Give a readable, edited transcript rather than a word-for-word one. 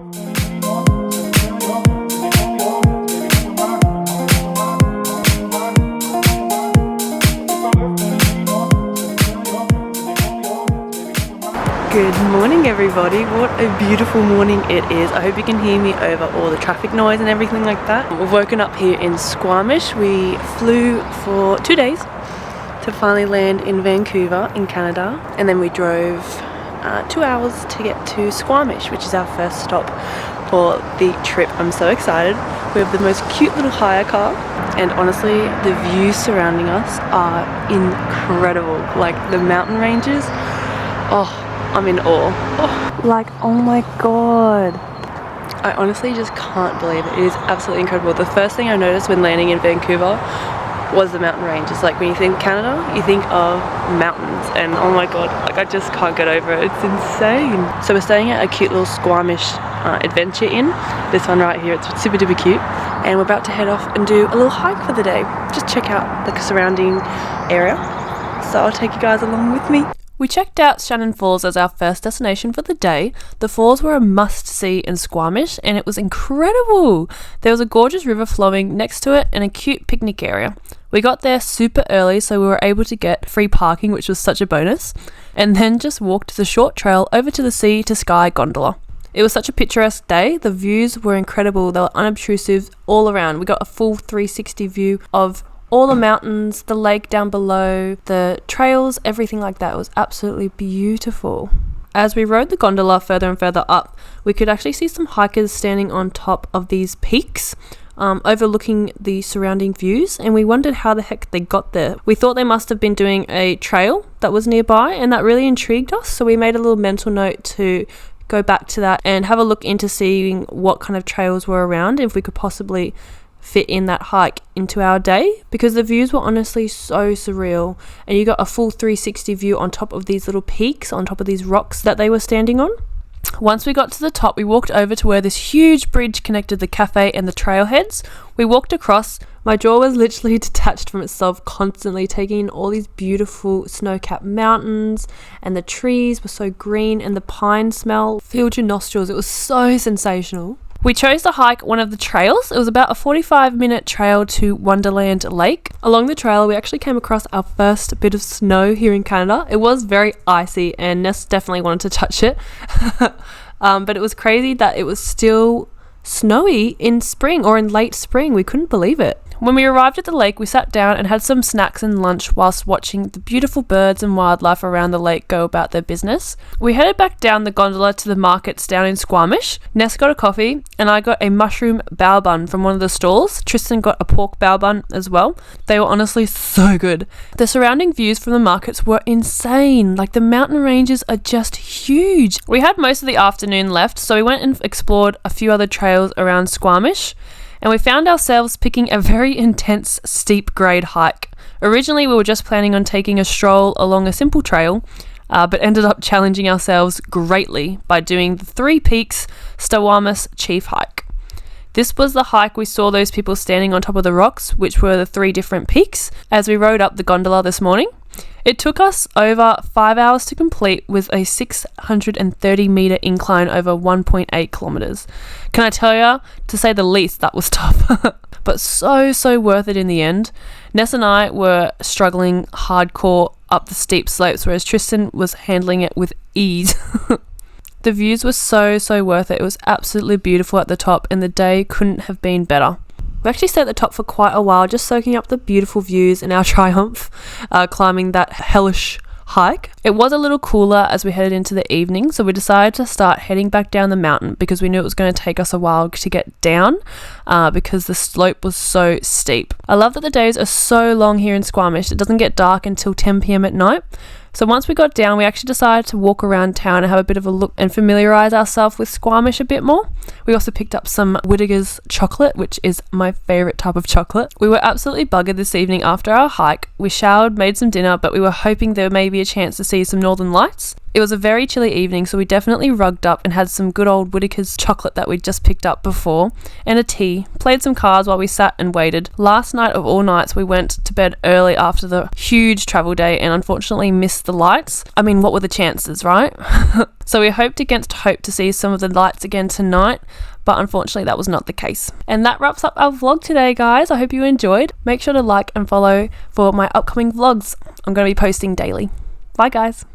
Good morning everybody, what a beautiful morning it is. I hope you can hear me over all the traffic noise and everything like that. We've woken up here in Squamish. We flew for 2 days to finally land in Vancouver in Canada, and then we drove 2 hours to get to Squamish, which is our first stop for the trip. I'm so excited. We have the most cute little hire car, and honestly the views surrounding us are incredible. Like the mountain ranges, oh, I'm in awe. Oh my god. I honestly just can't believe it. It is absolutely incredible. The first thing I noticed when landing in Vancouver was the mountain ranges. Like when you think Canada, you think of mountains, and oh my god, like I just can't get over it. It's insane. So we're staying at a cute little Squamish adventure inn. This one right here, it's super duper cute. And we're about to head off and do a little hike for the day. Just check out the surrounding area. So I'll take you guys along with me. We checked out Shannon Falls as our first destination for the day. The falls were a must-see in Squamish, and it was incredible. There was a gorgeous river flowing next to it and a cute picnic area. We got there super early, so we were able to get free parking, which was such a bonus, and then just walked the short trail over to the sea to sky gondola. It was such a picturesque day. The views were incredible. They were unobtrusive all around. We got a full 360 view of all the mountains, the lake down below, the trails, everything like that. It was absolutely beautiful. As we rode the gondola further and further up, we could actually see some hikers standing on top of these peaks, overlooking the surrounding views, and we wondered how the heck they got there. We thought they must have been doing a trail that was nearby, and that really intrigued us, so we made a little mental note to go back to that and have a look into seeing what kind of trails were around, if we could possibly fit in that hike into our day, because the views were honestly so surreal, and you got a full 360 view on top of these little peaks, on top of these rocks that they were standing on. Once we got to the top, we walked over to where this huge bridge connected the cafe and the trailheads. We walked across. My jaw was literally detached from itself, constantly taking in all these beautiful snow-capped mountains, and the trees were so green, and the pine smell filled your nostrils. It was so sensational. We chose to hike one of the trails. It was about a 45-minute trail to Wonderland Lake. Along the trail, we actually came across our first bit of snow here in Canada. It was very icy, and Ness definitely wanted to touch it. But it was crazy that it was still snowy in spring, or in late spring. We couldn't believe it. When we arrived at the lake, we sat down and had some snacks and lunch whilst watching the beautiful birds and wildlife around the lake go about their business. We headed back down the gondola to the markets down in Squamish. Ness got a coffee, and I got a mushroom bao bun from one of the stalls. Tristan got a pork bao bun as well. They were honestly so good. The surrounding views from the markets were insane. Like, the mountain ranges are just huge. We had most of the afternoon left, so we went and explored a few other trails around Squamish, and we found ourselves picking a very intense, steep grade hike. Originally, we were just planning on taking a stroll along a simple trail, but ended up challenging ourselves greatly by doing the 3 Peaks Squamish Chief Hike. This was the hike we saw those people standing on top of the rocks, which were the 3 different peaks, as we rode up the gondola this morning. It took us over 5 hours to complete, with a 630 metre incline over 1.8 kilometres. Can I tell you, to say the least, that was tough. But so worth it in the end. Ness and I were struggling hardcore up the steep slopes, whereas Tristan was handling it with ease. The views were so worth it. It was absolutely beautiful at the top, and the day couldn't have been better. We actually stayed at the top for quite a while, just soaking up the beautiful views in our triumph, climbing that hellish hike. It was a little cooler as we headed into the evening, so we decided to start heading back down the mountain, because we knew it was going to take us a while to get down, because the slope was so steep. I love that the days are so long here in Squamish. It doesn't get dark until 10 p.m. at night. So once we got down, we actually decided to walk around town and have a bit of a look and familiarise ourselves with Squamish a bit more. We also picked up some Whittaker's chocolate, which is my favourite type of chocolate. We were absolutely buggered this evening after our hike. We showered, made some dinner, but we were hoping there may be a chance to see some northern lights. It was a very chilly evening, so we definitely rugged up and had some good old Whittaker's chocolate that we'd just picked up before, and a tea, played some cards while we sat and waited. Last night of all nights, we went to bed early after the huge travel day and unfortunately missed the lights. I mean, what were the chances, right? So we hoped against hope to see some of the lights again tonight, but unfortunately that was not the case. And that wraps up our vlog today, guys. I hope you enjoyed. Make sure to like and follow for my upcoming vlogs. I'm going to be posting daily. Bye, guys.